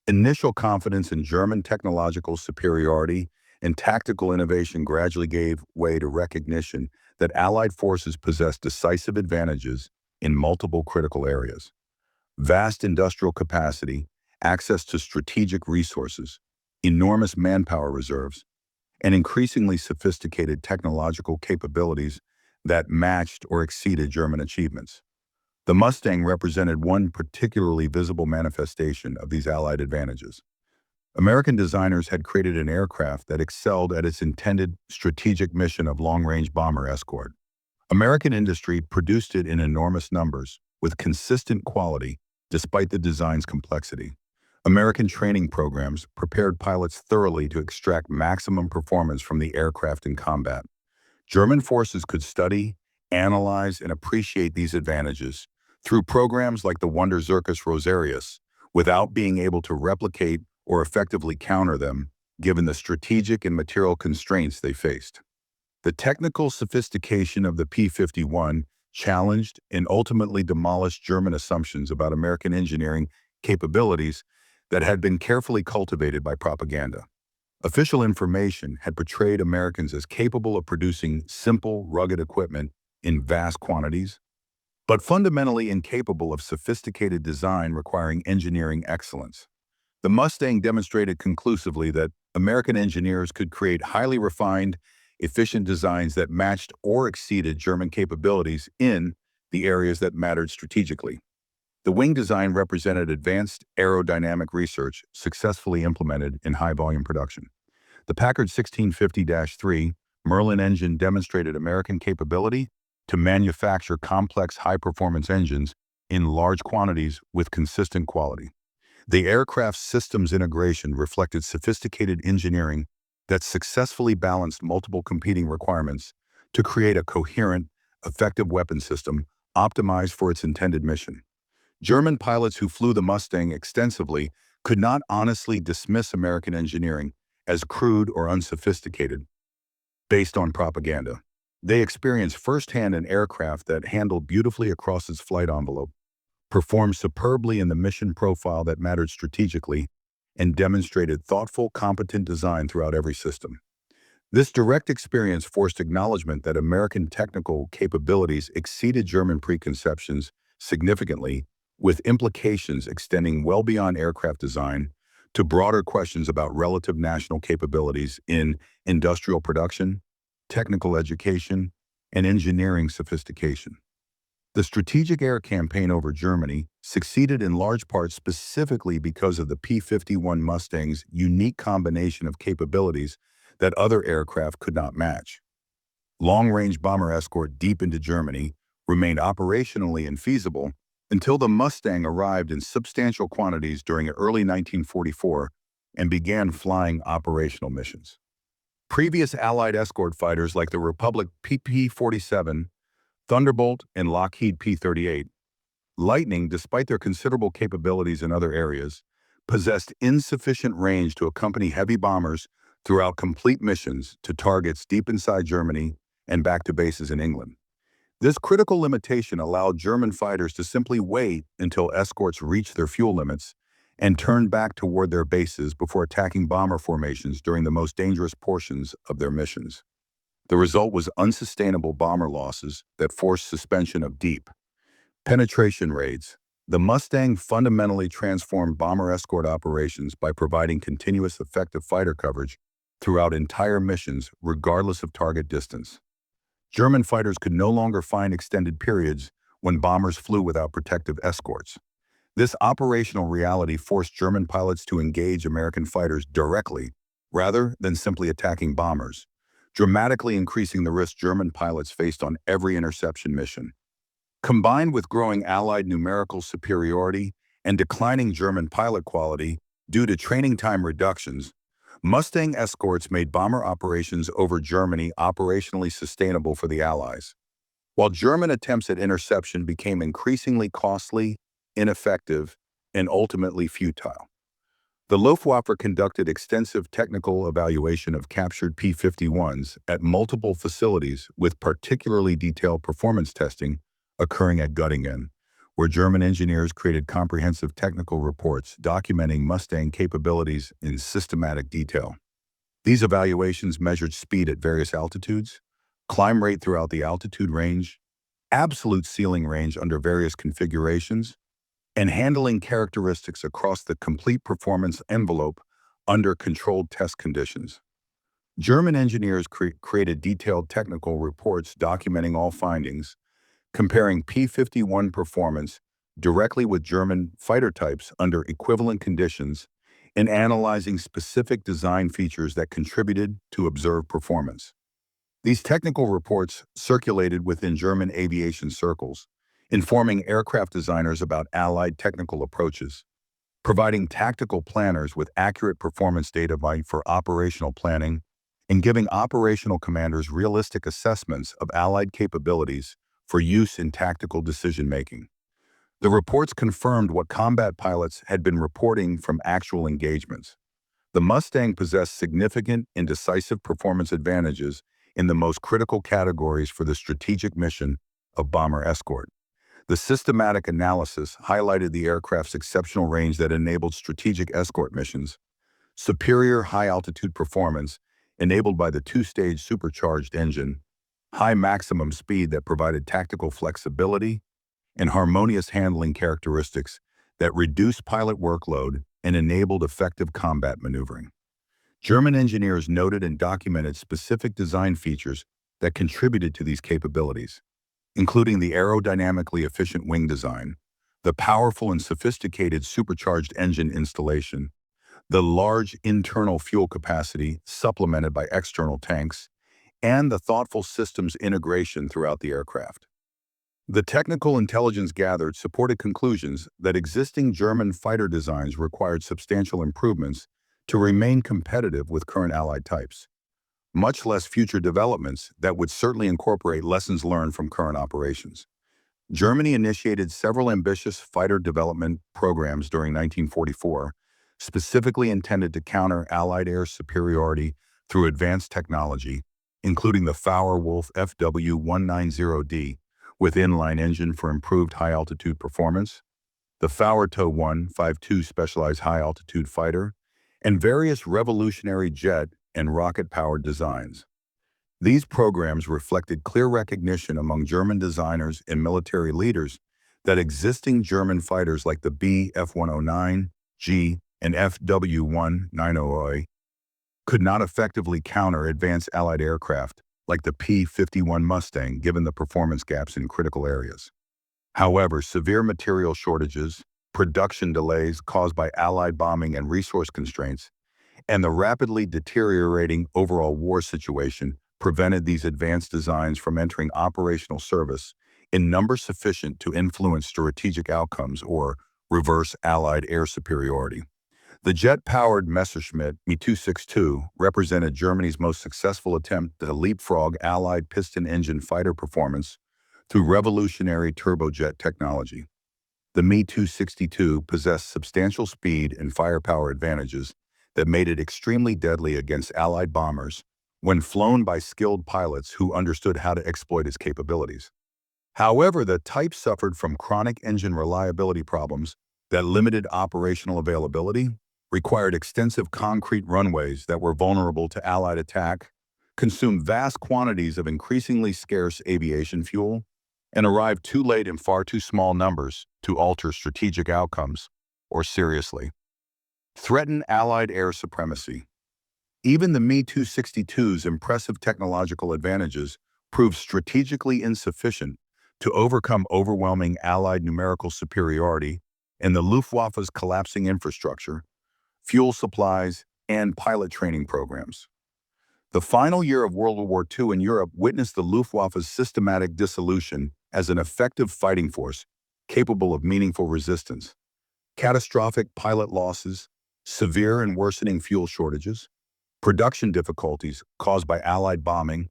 Initial confidence in German technological superiority and tactical innovation gradually gave way to recognition that Allied forces possessed decisive advantages in multiple critical areas. Vast industrial capacity, access to strategic resources, enormous manpower reserves, and increasingly sophisticated technological capabilities that matched or exceeded German achievements. The Mustang represented one particularly visible manifestation of these Allied advantages. American designers had created an aircraft that excelled at its intended strategic mission of long-range bomber escort. American industry produced it in enormous numbers, with consistent quality, despite the design's complexity. American training programs prepared pilots thoroughly to extract maximum performance from the aircraft in combat. German forces could study, analyze, and appreciate these advantages through programs like the Zirkus Rosarius, without being able to replicate or effectively counter them, given the strategic and material constraints they faced. The technical sophistication of the P-51 challenged and ultimately demolished German assumptions about American engineering capabilities that had been carefully cultivated by propaganda. Official information had portrayed Americans as capable of producing simple, rugged equipment in vast quantities, but fundamentally incapable of sophisticated design requiring engineering excellence. The Mustang demonstrated conclusively that American engineers could create highly refined, efficient designs that matched or exceeded German capabilities in the areas that mattered strategically. The wing design represented advanced aerodynamic research successfully implemented in high-volume production. The Packard 1650-3 Merlin engine demonstrated American capability to manufacture complex high-performance engines in large quantities with consistent quality. The aircraft's systems integration reflected sophisticated engineering that successfully balanced multiple competing requirements to create a coherent, effective weapon system optimized for its intended mission. German pilots who flew the Mustang extensively could not honestly dismiss American engineering as crude or unsophisticated based on propaganda. They experienced firsthand an aircraft that handled beautifully across its flight envelope, performed superbly in the mission profile that mattered strategically, and demonstrated thoughtful, competent design throughout every system. This direct experience forced acknowledgement that American technical capabilities exceeded German preconceptions significantly, with implications extending well beyond aircraft design to broader questions about relative national capabilities in industrial production, technical education, and engineering sophistication. The strategic air campaign over Germany succeeded in large part specifically because of the P-51 Mustang's unique combination of capabilities that other aircraft could not match. Long-range bomber escort deep into Germany remained operationally infeasible until the Mustang arrived in substantial quantities during early 1944 and began flying operational missions. Previous Allied escort fighters like the Republic P-47, Thunderbolt, and Lockheed P-38, Lightning, despite their considerable capabilities in other areas, possessed insufficient range to accompany heavy bombers throughout complete missions to targets deep inside Germany and back to bases in England. This critical limitation allowed German fighters to simply wait until escorts reached their fuel limits and turn back toward their bases before attacking bomber formations during the most dangerous portions of their missions. The result was unsustainable bomber losses that forced suspension of deep penetration raids. The Mustang fundamentally transformed bomber escort operations by providing continuous effective fighter coverage throughout entire missions regardless of target distance. German fighters could no longer find extended periods when bombers flew without protective escorts. This operational reality forced German pilots to engage American fighters directly rather than simply attacking bombers, dramatically increasing the risk German pilots faced on every interception mission. Combined with growing Allied numerical superiority and declining German pilot quality due to training time reductions, Mustang escorts made bomber operations over Germany operationally sustainable for the Allies. While German attempts at interception became increasingly costly, ineffective, and ultimately futile. The Luftwaffe conducted extensive technical evaluation of captured P-51s at multiple facilities with particularly detailed performance testing occurring at Göttingen, where German engineers created comprehensive technical reports documenting Mustang capabilities in systematic detail. These evaluations measured speed at various altitudes, climb rate throughout the altitude range, absolute ceiling range under various configurations, and handling characteristics across the complete performance envelope under controlled test conditions. German engineers created detailed technical reports documenting all findings, comparing P-51 performance directly with German fighter types under equivalent conditions and analyzing specific design features that contributed to observed performance. These technical reports circulated within German aviation circles, informing aircraft designers about Allied technical approaches, providing tactical planners with accurate performance data for operational planning, and giving operational commanders realistic assessments of Allied capabilities for use in tactical decision-making. The reports confirmed what combat pilots had been reporting from actual engagements. The Mustang possessed significant and decisive performance advantages in the most critical categories for the strategic mission of bomber escort. The systematic analysis highlighted the aircraft's exceptional range that enabled strategic escort missions, superior high-altitude performance enabled by the two-stage supercharged engine, high maximum speed that provided tactical flexibility, and harmonious handling characteristics that reduced pilot workload and enabled effective combat maneuvering. German engineers noted and documented specific design features that contributed to these capabilities, including the aerodynamically efficient wing design, the powerful and sophisticated supercharged engine installation, the large internal fuel capacity supplemented by external tanks, and the thoughtful systems integration throughout the aircraft. The technical intelligence gathered supported conclusions that existing German fighter designs required substantial improvements to remain competitive with current Allied types, much less future developments that would certainly incorporate lessons learned from current operations. Germany initiated several ambitious fighter development programs during 1944, specifically intended to counter Allied air superiority through advanced technology, including the Fauer-Wolf FW-190D, with inline engine for improved high-altitude performance, the Fauer-To-152 specialized high-altitude fighter, and various revolutionary jet and rocket-powered designs. These programs reflected clear recognition among German designers and military leaders that existing German fighters like the Bf-109, G, and FW-190 could not effectively counter advanced Allied aircraft like the P-51 Mustang, given the performance gaps in critical areas. However, severe material shortages, production delays caused by Allied bombing and resource constraints, and the rapidly deteriorating overall war situation prevented these advanced designs from entering operational service in numbers sufficient to influence strategic outcomes or reverse Allied air superiority. The jet-powered Messerschmitt Me-262 represented Germany's most successful attempt to leapfrog Allied piston-engine fighter performance through revolutionary turbojet technology. The Me-262 possessed substantial speed and firepower advantages that made it extremely deadly against Allied bombers when flown by skilled pilots who understood how to exploit its capabilities. However, the type suffered from chronic engine reliability problems that limited operational availability, required extensive concrete runways that were vulnerable to Allied attack, consumed vast quantities of increasingly scarce aviation fuel, and arrived too late in far too small numbers to alter strategic outcomes or seriously threaten Allied air supremacy. Even the Me-262's impressive technological advantages proved strategically insufficient to overcome overwhelming Allied numerical superiority and the Luftwaffe's collapsing infrastructure, fuel supplies, and pilot training programs. The final year of World War II in Europe witnessed the Luftwaffe's systematic dissolution as an effective fighting force capable of meaningful resistance. Catastrophic pilot losses, severe and worsening fuel shortages, production difficulties caused by Allied bombing,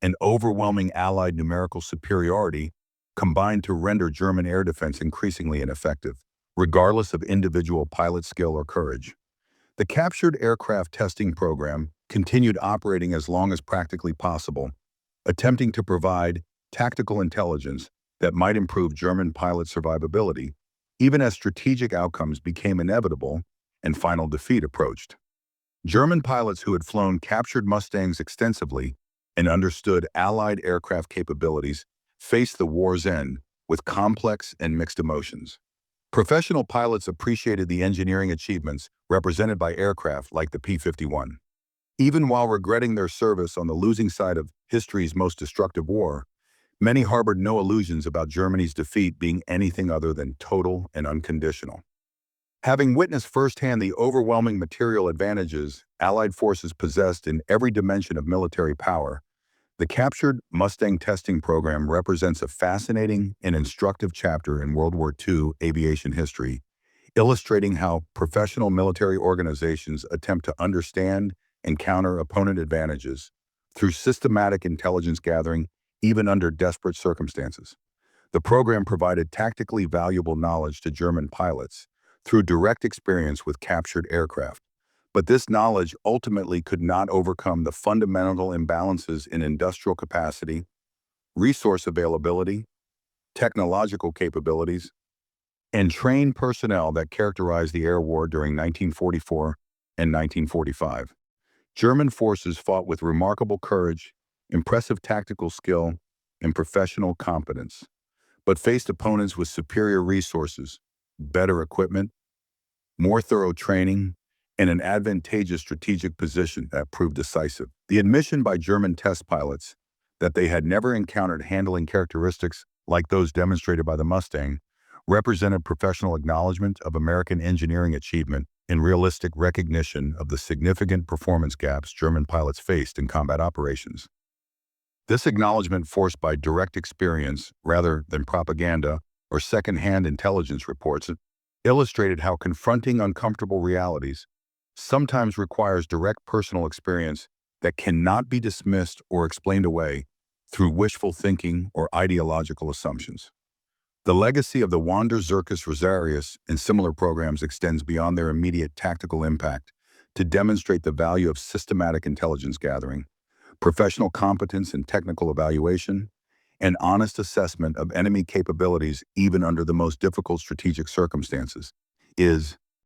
and overwhelming Allied numerical superiority combined to render German air defense increasingly ineffective, regardless of individual pilot skill or courage. The captured aircraft testing program continued operating as long as practically possible, attempting to provide tactical intelligence that might improve German pilot survivability, even as strategic outcomes became inevitable and final defeat approached. German pilots who had flown captured Mustangs extensively and understood Allied aircraft capabilities faced the war's end with complex and mixed emotions. Professional pilots appreciated the engineering achievements represented by aircraft like the P-51. Even while regretting their service on the losing side of history's most destructive war, many harbored no illusions about Germany's defeat being anything other than total and unconditional. Having witnessed firsthand the overwhelming material advantages Allied forces possessed in every dimension of military power, the captured Mustang testing program represents a fascinating and instructive chapter in World War II aviation history, illustrating how professional military organizations attempt to understand and counter opponent advantages through systematic intelligence gathering, even under desperate circumstances. The program provided tactically valuable knowledge to German pilots through direct experience with captured aircraft. But this knowledge ultimately could not overcome the fundamental imbalances in industrial capacity, resource availability, technological capabilities, and trained personnel that characterized the air war during 1944 and 1945. German forces fought with remarkable courage, impressive tactical skill, and professional competence, but faced opponents with superior resources, better equipment, more thorough training, and an advantageous strategic position that proved decisive. The admission by German test pilots that they had never encountered handling characteristics like those demonstrated by the Mustang represented professional acknowledgement of American engineering achievement and realistic recognition of the significant performance gaps German pilots faced in combat operations. This acknowledgement, forced by direct experience rather than propaganda or second-hand intelligence reports, illustrated how confronting uncomfortable realities sometimes requires direct personal experience that cannot be dismissed or explained away through wishful thinking or ideological assumptions. The legacy of the Wander Zirkus Rosarius and similar programs extends beyond their immediate tactical impact to demonstrate the value of systematic intelligence gathering, professional competence in technical evaluation, and honest assessment of enemy capabilities even under the most difficult strategic circumstances. Is